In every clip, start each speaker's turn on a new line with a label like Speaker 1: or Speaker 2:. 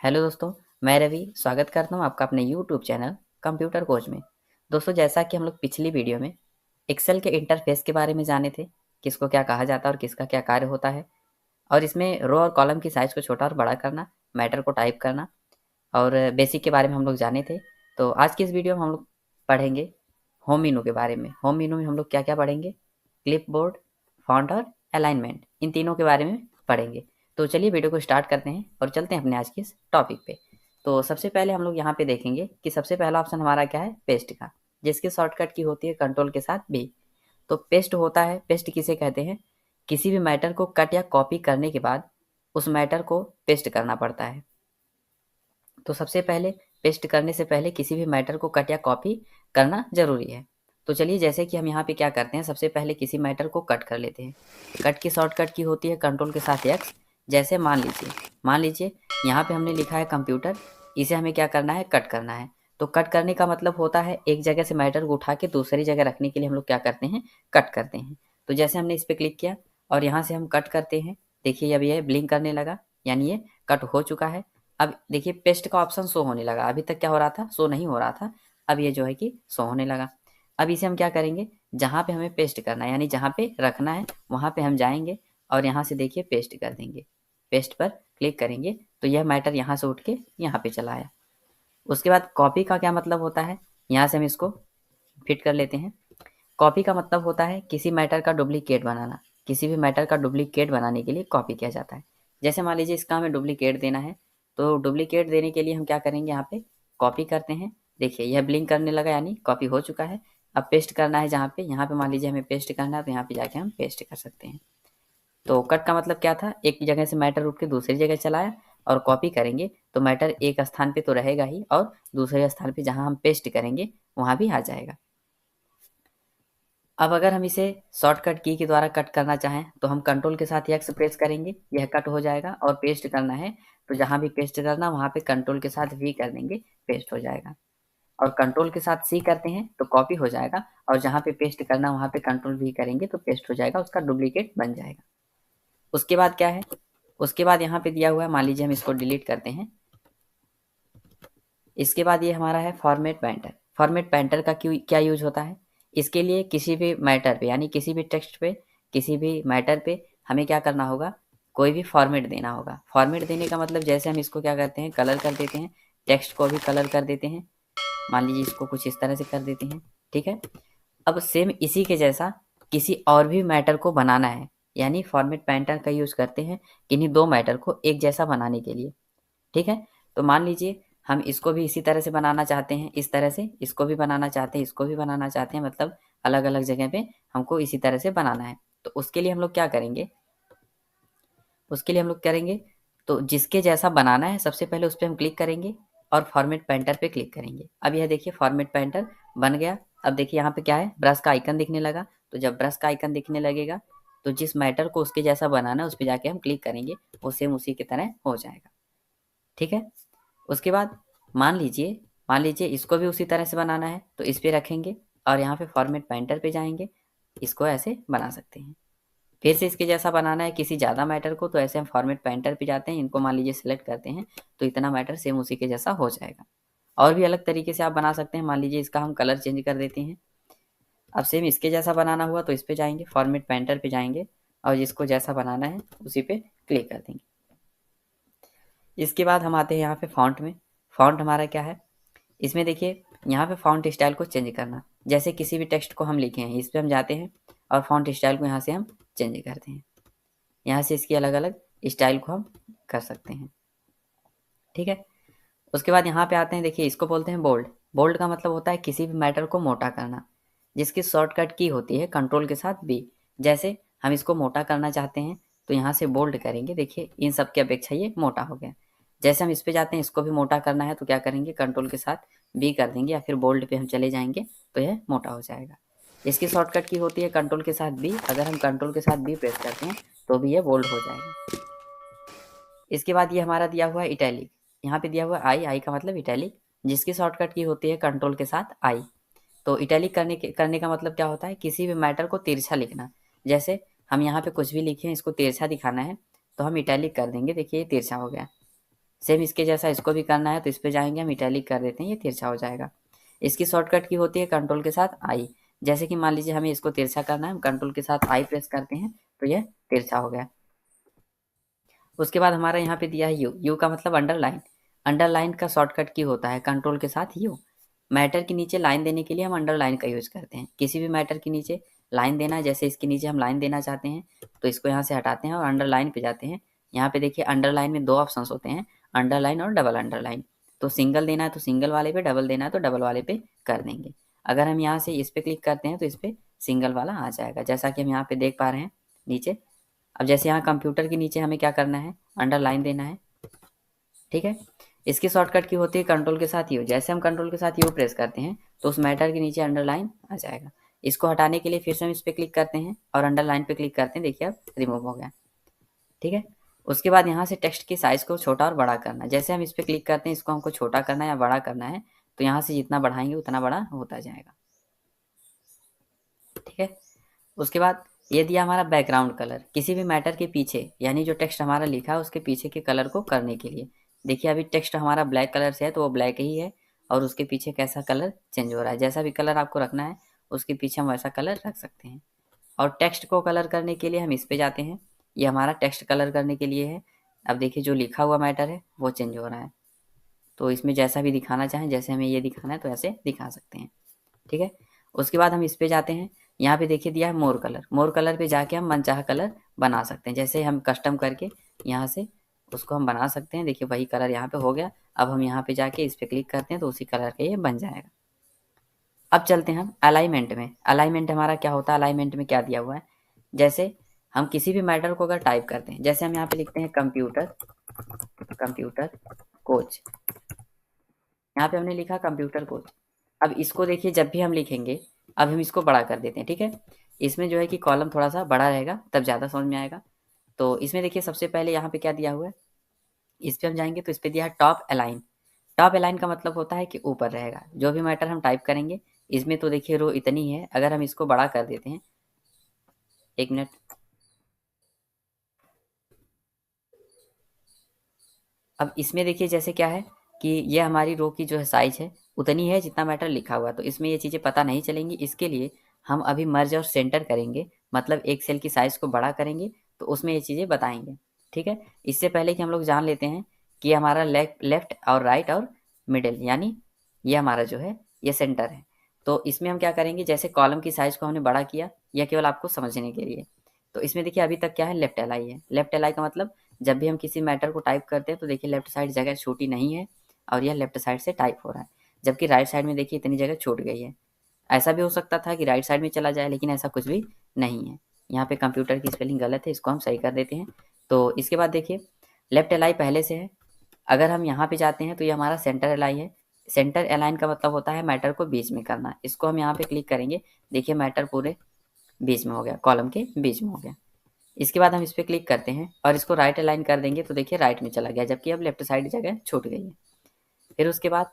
Speaker 1: Hello दोस्तों, मैं रवि स्वागत करता हूँ आपका अपने यूट्यूब चैनल कंप्यूटर कोच में। दोस्तों, जैसा कि हम लोग पिछली वीडियो में एक्सेल के इंटरफेस के बारे में जाने थे, किसको क्या कहा जाता है और किसका क्या कार्य होता है, और इसमें रो और कॉलम की साइज़ को छोटा और बड़ा करना, मैटर को टाइप करना और बेसिक के बारे में हम लोग जाने थे। तो आज की इस वीडियो में हम लोग पढ़ेंगे होम मेनू के बारे में। होम मेनू में हम लोग क्या क्या पढ़ेंगे, क्लिपबोर्ड, फॉन्ट और अलाइनमेंट, इन तीनों के बारे में पढ़ेंगे। तो चलिए वीडियो को स्टार्ट करते हैं और चलते हैं अपने आज के इस टॉपिक पे। तो सबसे पहले हम लोग यहाँ पे देखेंगे कि सबसे पहला ऑप्शन हमारा क्या है, पेस्ट का, जिसकी शॉर्टकट की होती है कंट्रोल के साथ बी। तो पेस्ट होता है, पेस्ट किसे कहते हैं, किसी भी मैटर को कट या कॉपी करने के बाद उस मैटर को पेस्ट करना पड़ता है। तो सबसे पहले पेस्ट करने से पहले किसी भी मैटर को कट या कॉपी करना ज़रूरी है। तो चलिए, जैसे कि हम यहाँ पे क्या करते हैं, सबसे पहले किसी मैटर को कट कर लेते हैं। कट की शॉर्टकट की होती है कंट्रोल के साथ एक्स। जैसे मान लीजिए यहाँ पे हमने लिखा है कंप्यूटर, इसे हमें क्या करना है, कट करना है। तो कट करने का मतलब होता है एक जगह से मैटर को उठा के दूसरी जगह रखने के लिए हम लोग क्या करते हैं, कट करते हैं। तो जैसे हमने इस पर क्लिक किया और यहाँ से हम कट करते हैं, देखिए अब ये ब्लिंक करने लगा, यानी ये कट हो चुका है। अब देखिए पेस्ट का ऑप्शन शो होने लगा, अभी तक क्या हो रहा था, शो नहीं हो रहा था, अब ये जो है कि शो होने लगा। अब इसे हम क्या करेंगे, जहाँ पे हमें पेस्ट करना है यानी जहाँ पे रखना है वहाँ पे हम जाएंगे और यहाँ से देखिए पेस्ट कर देंगे। पेस्ट पर क्लिक करेंगे तो यह मैटर यहाँ से उठ के यहाँ पे चला आया। उसके बाद कॉपी का क्या मतलब होता है, यहाँ से हम इसको फिट कर लेते हैं। कॉपी का मतलब होता है किसी मैटर का डुप्लीकेट बनाना। किसी भी मैटर का डुप्लीकेट बनाने के लिए कॉपी किया जाता है। जैसे मान लीजिए इसका हमें डुप्लीकेट देना है, तो डुप्लीकेट देने के लिए हम क्या करेंगे, यहाँ पे कॉपी करते हैं। देखिए यह ब्लिंक करने लगा यानी कॉपी हो चुका है। अब पेस्ट करना है जहाँ पे, यहाँ पे मान लीजिए हमें पेस्ट करना है तो यहाँ पे जाके हम पेस्ट कर सकते हैं। तो कट का मतलब क्या था, एक जगह से मैटर उठ के दूसरी जगह चलाया। और कॉपी करेंगे तो मैटर एक स्थान पे तो रहेगा ही और दूसरे स्थान पे जहाँ हम पेस्ट करेंगे वहाँ भी आ जाएगा। अब अगर हम इसे शॉर्टकट की के द्वारा कट करना चाहें तो हम कंट्रोल के साथ एक्स प्रेस करेंगे, यह कट हो जाएगा। और पेस्ट करना है तो जहाँ भी पेस्ट करना वहाँ पे कंट्रोल के साथ वी कर देंगे, पेस्ट हो जाएगा। और कंट्रोल के साथ सी करते हैं तो कॉपी हो जाएगा, और जहाँ पे पेस्ट करना वहाँ पे कंट्रोल वी करेंगे तो पेस्ट हो जाएगा, उसका डुप्लीकेट बन जाएगा। उसके बाद क्या है, उसके बाद यहाँ पे दिया हुआ है, मान लीजिए हम इसको डिलीट करते हैं। इसके बाद ये हमारा है फॉर्मेट पेंटर। फॉर्मेट पेंटर का क्या यूज होता है, इसके लिए किसी भी मैटर पे यानी किसी भी टेक्स्ट पे, किसी भी मैटर पे हमें क्या करना होगा, कोई भी फॉर्मेट देना होगा। फॉर्मेट देने का मतलब जैसे हम इसको क्या करते हैं, कलर कर देते हैं, टेक्स्ट को भी कलर कर देते हैं। मान लीजिए इसको कुछ इस तरह से कर देते हैं, ठीक है। अब सेम इसी के जैसा किसी और भी मैटर को बनाना है, यानी फॉर्मेट पेंटर का यूज़ करते हैं किन्हीं दो मैटर को एक जैसा बनाने के लिए, ठीक है। तो मान लीजिए हम इसको भी इसी तरह से बनाना चाहते हैं, इस तरह से इसको भी बनाना चाहते हैं, इसको भी बनाना चाहते हैं, मतलब अलग अलग जगह पे हमको इसी तरह से बनाना है। तो उसके लिए हम लोग क्या करेंगे, उसके लिए हम लोग करेंगे तो जिसके जैसा बनाना है सबसे पहले उस पर हम क्लिक करेंगे और फॉर्मेट पेंटर पे क्लिक करेंगे। अब यह देखिए फॉर्मेट पेंटर बन गया। अब देखिए यहाँ पे क्या है, ब्रश का आइकन दिखने लगा। तो जब ब्रश का आइकन दिखने लगेगा तो जिस मैटर को उसके जैसा बनाना है उस पर जाके हम क्लिक करेंगे, वो सेम उसी की तरह हो जाएगा, ठीक है। उसके बाद मान लीजिए इसको भी उसी तरह से बनाना है तो इस पर रखेंगे और यहाँ पे फॉर्मेट पेंटर पे जाएंगे, इसको ऐसे बना सकते हैं। फिर से इसके जैसा बनाना है किसी ज़्यादा मैटर को तो ऐसे हम फॉर्मेट पेंटर पे जाते हैं, इनको मान लीजिए सेलेक्ट करते हैं तो इतना मैटर सेम उसी के जैसा हो जाएगा। और भी अलग तरीके से आप बना सकते हैं, मान लीजिए इसका हम कलर चेंज कर देते हैं। अब सेम इसके जैसा बनाना हुआ तो इस पर जाएंगे, फॉर्मेट पेंटर पे जाएंगे और जिसको जैसा बनाना है उसी पे क्लिक कर देंगे। इसके बाद हम आते हैं यहाँ पे फॉन्ट में। फॉन्ट हमारा क्या है, इसमें देखिए यहाँ पे फॉन्ट स्टाइल को चेंज करना। जैसे किसी भी टेक्स्ट को हम लिखे हैं, इस पर हम जाते हैं और फॉन्ट स्टाइल को यहाँ से हम चेंज करते हैं। यहाँ से इसकी अलग अलग स्टाइल को हम कर सकते हैं, ठीक है। उसके बाद यहाँ पे आते हैं, देखिए इसको बोलते हैं बोल्ड। बोल्ड का मतलब होता है किसी भी मैटर को मोटा करना, जिसकी शॉर्टकट की होती है कंट्रोल के साथ बी। जैसे हम इसको मोटा करना चाहते हैं तो यहाँ से बोल्ड करेंगे, देखिए इन सब की अपेक्षा ये मोटा हो गया। जैसे हम इस पे जाते हैं, इसको भी मोटा करना है तो क्या करेंगे, कंट्रोल के साथ बी कर देंगे या फिर बोल्ड पे हम चले जाएंगे तो यह मोटा हो जाएगा। इसकी शॉर्टकट की होती है कंट्रोल के साथ बी, अगर हम कंट्रोल के साथ बी प्रेस करते हैं तो भी ये बोल्ड हो जाएगा। इसके बाद ये हमारा दिया हुआ है इटैलिक। यहाँ पे दिया हुआ आई, आई का मतलब इटैलिक, जिसकी शॉर्टकट की होती है कंट्रोल के साथ आई। तो इटैलिक करने का मतलब क्या होता है, किसी भी मैटर को तिरछा लिखना। जैसे हम यहाँ पे कुछ भी लिखे हैं, इसको तिरछा दिखाना है तो हम इटैलिक कर देंगे, देखिए ये तिरछा हो गया। सेम इसके जैसा इसको भी करना है, तो इस पे जाएंगे हम, इटैलिक कर देते हैं, ये तिरछा हो जाएगा। इसकी शॉर्टकट की होती है कंट्रोल के साथ आई। जैसे कि मान लीजिए हमें इसको तिरछा करना है, हम कंट्रोल के साथ आई प्रेस करते हैं तो यह तिरछा हो गया। उसके बाद हमारा यहाँ पे दिया है यू, यू का मतलब अंडरलाइन। अंडरलाइन का शॉर्टकट की होता है कंट्रोल के साथ यू। मैटर के नीचे लाइन देने के लिए हम अंडरलाइन का यूज करते हैं। किसी भी मैटर के नीचे लाइन देना है, जैसे इसके नीचे हम लाइन देना चाहते हैं तो इसको यहाँ से हटाते हैं और अंडरलाइन पे जाते हैं। यहाँ पे देखिए अंडरलाइन में दो ऑप्शंस होते हैं, अंडरलाइन और डबल अंडरलाइन। तो सिंगल देना है तो सिंगल वाले पे, डबल देना है तो डबल वाले पे कर देंगे। अगर हम यहाँ से इस पे क्लिक करते हैं तो इस पे सिंगल वाला आ जाएगा, जैसा कि हम यहाँ पे देख पा रहे हैं नीचे। अब जैसे यहाँ कंप्यूटर के नीचे हमें क्या करना है, अंडरलाइन देना है, ठीक है। इसकी शॉर्टकट की होती है कंट्रोल के साथ यू। जैसे हम कंट्रोल के साथ यू प्रेस करते हैं तो उस मैटर के नीचे अंडरलाइन आ जाएगा। इसको हटाने के लिए फिर से हम इस पर क्लिक करते हैं और अंडरलाइन पे क्लिक करते हैं, देखिए अब रिमूव हो गया, ठीक है। उसके बाद यहाँ से टेक्स्ट की साइज को छोटा और बड़ा करना है। जैसे हम इस पर क्लिक करते हैं, इसको हमको छोटा करना है या बड़ा करना है, तो यहाँ से जितना बढ़ाएंगे उतना बड़ा होता जाएगा, ठीक है। उसके बाद ये दिया हमारा बैकग्राउंड कलर, किसी भी मैटर के पीछे यानी जो टेक्स्ट हमारा लिखा है उसके पीछे के कलर को करने के लिए। देखिए अभी टेक्स्ट हमारा ब्लैक कलर से है तो वो ब्लैक ही है, और उसके पीछे कैसा कलर चेंज हो रहा है। जैसा भी कलर आपको रखना है उसके पीछे हम वैसा कलर रख सकते हैं। और टेक्स्ट को कलर करने के लिए हम इस पे जाते हैं, ये हमारा टेक्स्ट कलर करने के लिए है। अब देखिए जो लिखा हुआ मैटर है वो चेंज हो रहा है, तो इसमें जैसा भी दिखाना चाहें, जैसे हमें ये दिखाना है तो ऐसे दिखा सकते हैं, ठीक है। उसके बाद हम इस पे जाते हैं, यहाँ पे देखिए दिया है मोर कलर। मोर कलर पे जाके हम मनचाहा कलर बना सकते हैं, जैसे हम कस्टम करके यहाँ से उसको हम बना सकते हैं। देखिए वही कलर यहाँ पे हो गया। अब हम यहाँ पे जाके इस पे क्लिक करते हैं तो उसी कलर का ये बन जाएगा। अब चलते हैं हम अलाइनमेंट में। अलाइनमेंट हमारा क्या होता है, अलाइनमेंट में क्या दिया हुआ है, जैसे हम किसी भी मैटर को अगर टाइप करते हैं, जैसे हम यहाँ पे लिखते हैं कंप्यूटर, कंप्यूटर कोच, यहाँ पे हमने लिखा कंप्यूटर कोच। अब इसको देखिए जब भी हम लिखेंगे, अब हम इसको बड़ा कर देते हैं, ठीक है। इसमें जो है कि कॉलम थोड़ा सा बड़ा रहेगा तब ज़्यादा समझ में आएगा। तो इसमें देखिए सबसे पहले यहाँ पे क्या दिया हुआ है, इस पे हम जाएंगे तो इस पे दिया है टॉप अलाइन। टॉप अलाइन का मतलब होता है कि ऊपर रहेगा जो भी मैटर हम टाइप करेंगे। इसमें तो देखिए रो इतनी है, अगर हम इसको बड़ा कर देते हैं, एक मिनट, अब इसमें देखिए जैसे क्या है कि ये हमारी रो की जो है साइज है उतनी है जितना मैटर लिखा हुआ, तो इसमें ये चीज़ें पता नहीं चलेंगी। इसके लिए हम अभी मर्ज और सेंटर करेंगे, मतलब एक सेल की साइज़ को बड़ा करेंगे तो उसमें ये चीज़ें बताएंगे, ठीक है। इससे पहले कि हम लोग जान लेते हैं कि हमारा लेफ्ट और राइट और मिडिल, यानी ये हमारा जो है ये सेंटर है। तो इसमें हम क्या करेंगे, जैसे कॉलम की साइज़ को हमने बड़ा किया, यह केवल आपको समझने के लिए। तो इसमें देखिए अभी तक क्या है, लेफ्ट एलाई है। लेफ्ट एलाई का मतलब जब भी हम किसी मैटर को टाइप करते हैं तो देखिए लेफ्ट साइड जगह छोटी नहीं है और यह लेफ्ट साइड से टाइप हो रहा है, जबकि राइट साइड में देखिए इतनी जगह छूट गई है। ऐसा भी हो सकता था कि राइट साइड में चला जाए, लेकिन ऐसा कुछ भी नहीं है। यहाँ पे कंप्यूटर की स्पेलिंग गलत है, इसको हम सही कर देते हैं। तो इसके बाद देखिए लेफ्ट एलाई पहले से है, अगर हम यहाँ पे जाते हैं तो ये हमारा सेंटर एलाई है। सेंटर अलाइन का मतलब होता है मैटर को बीच में करना। इसको हम यहाँ पे क्लिक करेंगे, देखिए मैटर पूरे बीच में हो गया, कॉलम के बीच में हो गया। इसके बाद हम इस पर क्लिक करते हैं और इसको राइट अलाइन कर देंगे तो देखिए राइट में चला गया, जबकि अब लेफ्ट साइड जगह छूट गई है। फिर उसके बाद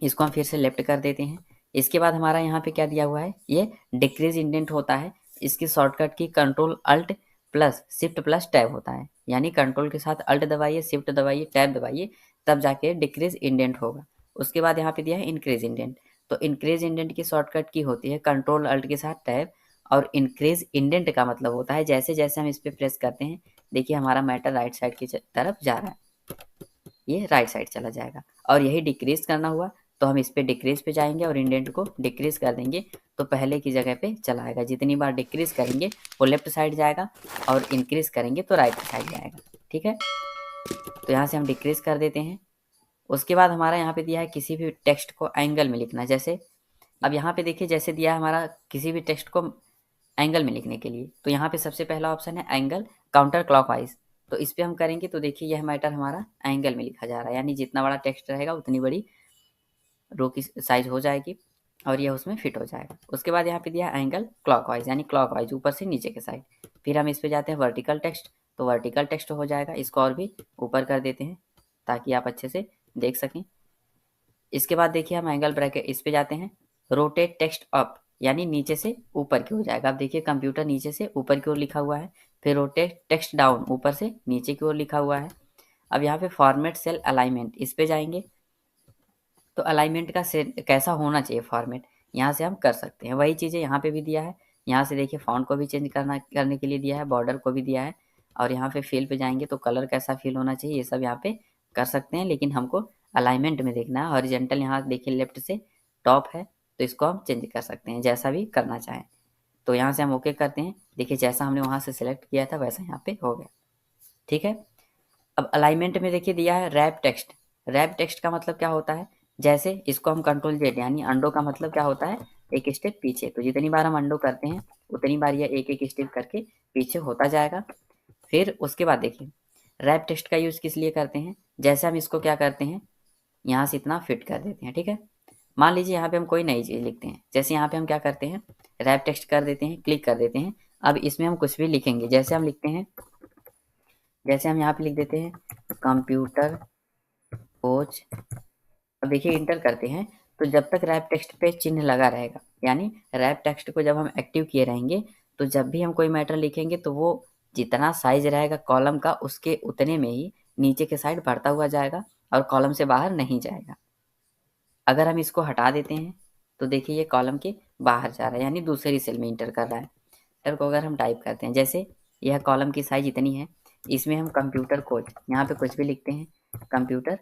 Speaker 1: इसको हम फिर से लेफ्ट कर देते हैं। इसके बाद हमारा यहाँ पे क्या दिया हुआ है, ये डिक्रीज इंडेंट होता है। इसकी शॉर्टकट की control alt plus shift plus tab होता है, यानी कंट्रोल के साथ अल्ट दबाइए, शिफ्ट दबाइए, टैब दबाइए, तब जाके डिक्रीज इंडेंट होगा। उसके बाद यहाँ पे दिया है इंक्रीज इंडेंट। तो इंक्रीज इंडेंट की शॉर्टकट की होती है कंट्रोल अल्ट के साथ टैब, और इंक्रीज इंडेंट का मतलब होता है जैसे जैसे हम इस पर प्रेस करते हैं, देखिए हमारा मैटर राइट साइड की तरफ जा रहा है, ये राइट साइड चला जाएगा। और यही डिक्रीज करना हुआ तो हम इस पे डिक्रीज पे जाएंगे और इंडेंट को डिक्रीज कर देंगे तो पहले की जगह पे चला आएगा। जितनी बार डिक्रीज करेंगे वो लेफ्ट साइड जाएगा और इंक्रीज करेंगे तो राइट साइड जाएगा, ठीक है। तो यहाँ से हम डिक्रीज कर देते हैं। उसके बाद हमारा यहाँ पे दिया है किसी भी टेक्स्ट को एंगल में लिखना। जैसे अब यहाँ पे देखिए जैसे दिया है हमारा किसी भी टेक्स्ट को एंगल में लिखने के लिए, तो यहाँ पे सबसे पहला ऑप्शन है एंगल काउंटर क्लॉकवाइज। तो इस पर हम करेंगे तो देखिए यह मैटर हमारा एंगल में लिखा जा रहा है, यानी जितना बड़ा टेक्स्ट रहेगा उतनी बड़ी रो की साइज हो जाएगी और यह उसमें फिट हो जाएगा। उसके बाद यहाँ पे दिया एंगल क्लॉकवाइज, यानी क्लॉकवाइज ऊपर से नीचे के साइड। फिर हम इस पे जाते हैं वर्टिकल टेक्स्ट, तो वर्टिकल टेक्स्ट हो जाएगा। इसको और भी ऊपर कर देते हैं ताकि आप अच्छे से देख सकें। इसके बाद देखिए हम एंगल ब्रैकेट इस पे जाते हैं, रोटेट टेक्स्ट अप, यानी नीचे से ऊपर की ओर जाएगा। अब देखिए कंप्यूटर नीचे से ऊपर की ओर लिखा हुआ है। फिर रोटेट टेक्स्ट डाउन, ऊपर से नीचे की ओर लिखा हुआ है। अब यहाँ पे फॉर्मेट सेल अलाइनमेंट, इस पे जाएंगे तो अलाइनमेंट का कैसा होना चाहिए फॉर्मेट, यहाँ से हम कर सकते हैं। वही चीज़ें यहाँ पे भी दिया है, यहाँ से देखिए फॉन्ट को भी चेंज करने के लिए दिया है, बॉर्डर को भी दिया है, और यहाँ पे फिल पे जाएंगे तो कलर कैसा फिल होना चाहिए ये सब यहाँ पे कर सकते हैं। लेकिन हमको अलाइनमेंट में देखना है। हॉरिजॉन्टल यहाँ देखिए लेफ्ट से टॉप है तो इसको हम चेंज कर सकते हैं जैसा भी करना चाहें। तो यहाँ से हम ओके करते हैं। देखिए जैसा हमने वहाँ से सिलेक्ट किया था वैसा यहाँ पे हो गया। ठीक है, अब अलाइनमेंट में देखिए दिया है रैप टेक्स्ट। रैप टेक्स्ट का मतलब क्या होता है, जैसे इसको हम कंट्रोल जेड यानी अंडो का मतलब क्या होता है, एक स्टेप पीछे। तो जितनी बार हम अंडो करते हैं उतनी बार यह एक एक स्टेप करके पीछे होता जाएगा। फिर उसके बाद देखिए रैप टेक्स्ट का यूज़ किस लिए करते हैं, जैसे हम इसको क्या करते हैं, यहाँ से इतना फिट कर देते हैं। ठीक है, मान लीजिए यहाँ पे हम कोई नई चीज़ लिखते हैं, जैसे यहाँ पे हम क्या करते हैं, रैप टेक्स्ट कर देते हैं, क्लिक कर देते हैं। अब इसमें हम कुछ भी लिखेंगे, जैसे हम लिखते हैं, जैसे हम यहाँ पे लिख देते हैं कंप्यूटर कोच। अब देखिए इंटर करते हैं तो जब तक रैप टेक्स्ट पे चिन्ह लगा रहेगा, यानी रैप टेक्स्ट को जब हम एक्टिव किए रहेंगे तो जब भी हम कोई मैटर लिखेंगे तो वो जितना साइज रहेगा कॉलम का उसके उतने में ही नीचे के साइड बढ़ता हुआ जाएगा और कॉलम से बाहर नहीं जाएगा। अगर हम इसको हटा देते हैं तो देखिए ये कॉलम के बाहर जा रहा है, यानी दूसरी सेल में इंटर कर रहा है। इंटर को अगर हम टाइप करते हैं, जैसे यह कॉलम की साइज इतनी है, इसमें हम कंप्यूटर कोच यहाँ पे कुछ भी लिखते हैं, कंप्यूटर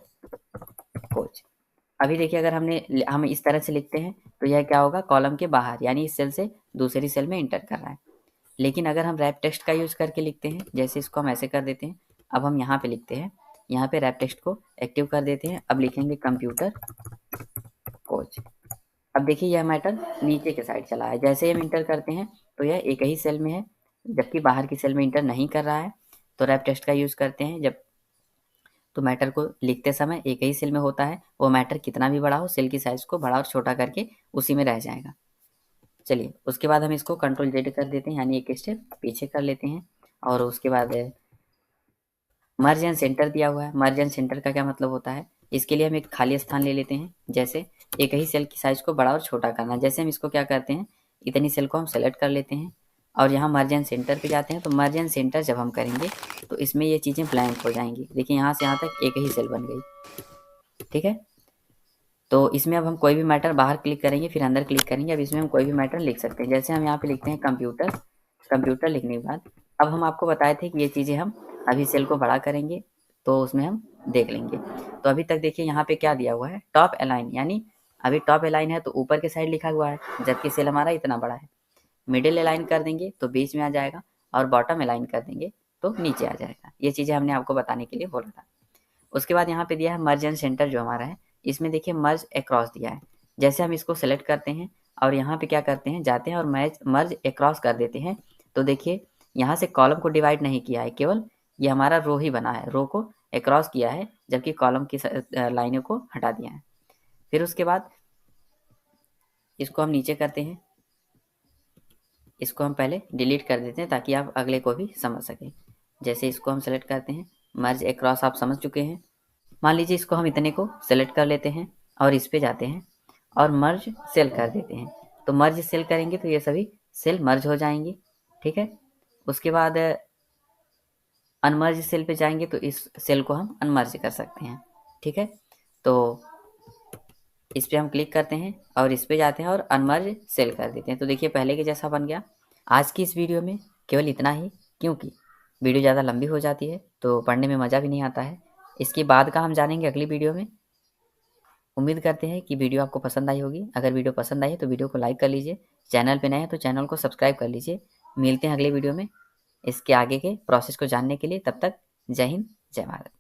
Speaker 1: कोच। अभी देखिए अगर हम इस तरह से लिखते हैं तो यह क्या होगा, कॉलम के बाहर, यानी इस सेल से दूसरी सेल में इंटर कर रहा है। लेकिन अगर हम रैप टेक्स्ट का यूज़ करके लिखते हैं, जैसे इसको हम ऐसे कर देते हैं, अब हम यहाँ पे लिखते हैं, यहाँ पे रैप टेक्स्ट को एक्टिव कर देते हैं। अब लिखेंगे कंप्यूटर कोच। अब देखिए यह मैटर नीचे के साइड चला है। जैसे ही हम इंटर करते हैं तो यह एक ही सेल में है, जबकि बाहर की सेल में इंटर नहीं कर रहा है। तो रैप टेक्स्ट का यूज़ करते हैं जब तो मैटर को लिखते समय एक ही सेल में होता है, वो मैटर कितना भी बड़ा हो सेल की साइज़ को बड़ा और छोटा करके उसी में रह जाएगा। चलिए उसके बाद हम इसको कंट्रोल जेड कर देते हैं, यानी एक स्टेप पीछे कर लेते हैं। और उसके बाद मर्ज एंड सेंटर दिया हुआ है। मर्ज एंड सेंटर का क्या मतलब होता है, इसके लिए हम एक खाली स्थान ले लेते हैं, जैसे एक ही सेल की साइज़ को बड़ा और छोटा करना। जैसे हम इसको क्या करते हैं, इतनी सेल को हम सेलेक्ट कर लेते हैं और यहाँ मर्ज एंड सेंटर पे जाते हैं। तो मर्ज एंड सेंटर जब हम करेंगे तो इसमें ये चीज़ें ब्लैंक हो जाएंगी। देखिए यहाँ से यहाँ तक एक ही सेल बन गई। ठीक है, तो इसमें अब हम कोई भी मैटर बाहर क्लिक करेंगे फिर अंदर क्लिक करेंगे। अब इसमें हम कोई भी मैटर लिख सकते हैं, जैसे हम यहाँ पे लिखते हैं कंप्यूटर। कंप्यूटर लिखने के बाद अब हम आपको बताए थे कि ये चीज़ें हम अभी सेल को बड़ा करेंगे तो उसमें हम देख लेंगे। तो अभी तक देखिए यहाँ पे क्या दिया हुआ है, टॉप अलाइन, यानी अभी टॉप अलाइन है तो ऊपर के साइड लिखा हुआ है, जबकि सेल हमारा इतना बड़ा है। मिडिल अलाइन कर देंगे तो बीच में आ जाएगा और बॉटम अलाइन कर देंगे तो नीचे आ जाएगा। ये चीज़ें हमने आपको बताने के लिए बोला था। उसके बाद यहाँ पे दिया है मर्ज एंड सेंटर जो हमारा है, इसमें देखिए मर्ज अक्रॉस दिया है। जैसे हम इसको सेलेक्ट करते हैं और यहाँ पे क्या करते हैं, जाते हैं और मर्ज अक्रॉस कर देते हैं। तो देखिए यहाँ से कॉलम को डिवाइड नहीं किया है, केवल ये हमारा रो ही बना है, रो को अक्रॉस किया है, जबकि कॉलम की लाइनों को हटा दिया है। फिर उसके बाद इसको हम नीचे करते हैं, इसको हम पहले डिलीट कर देते हैं ताकि आप अगले को भी समझ सकें। जैसे इसको हम सेलेक्ट करते हैं, मर्ज अक्रॉस आप समझ चुके हैं। मान लीजिए इसको हम इतने को सेलेक्ट कर लेते हैं और इस पे जाते हैं और मर्ज सेल कर देते हैं। तो मर्ज सेल करेंगे तो ये सभी सेल मर्ज हो जाएंगी। ठीक है, उसके बाद अनमर्ज सेल पे जाएंगे तो इस सेल को हम अनमर्ज कर सकते हैं। ठीक है, तो इस पे हम क्लिक करते हैं और इस पे जाते हैं और अनमर्ज सेल कर देते हैं। तो देखिए पहले के जैसा बन गया। आज की इस वीडियो में केवल इतना ही, क्योंकि वीडियो ज़्यादा लंबी हो जाती है तो पढ़ने में मज़ा भी नहीं आता है। इसके बाद का हम जानेंगे अगली वीडियो में। उम्मीद करते हैं कि वीडियो आपको पसंद आई होगी। अगर वीडियो पसंद आई है तो वीडियो को लाइक कर लीजिए, चैनल पे नए हैं तो चैनल को सब्सक्राइब कर लीजिए। मिलते हैं अगले वीडियो में इसके आगे के प्रोसेस को जानने के लिए। तब तक जय हिंद, जय भारत।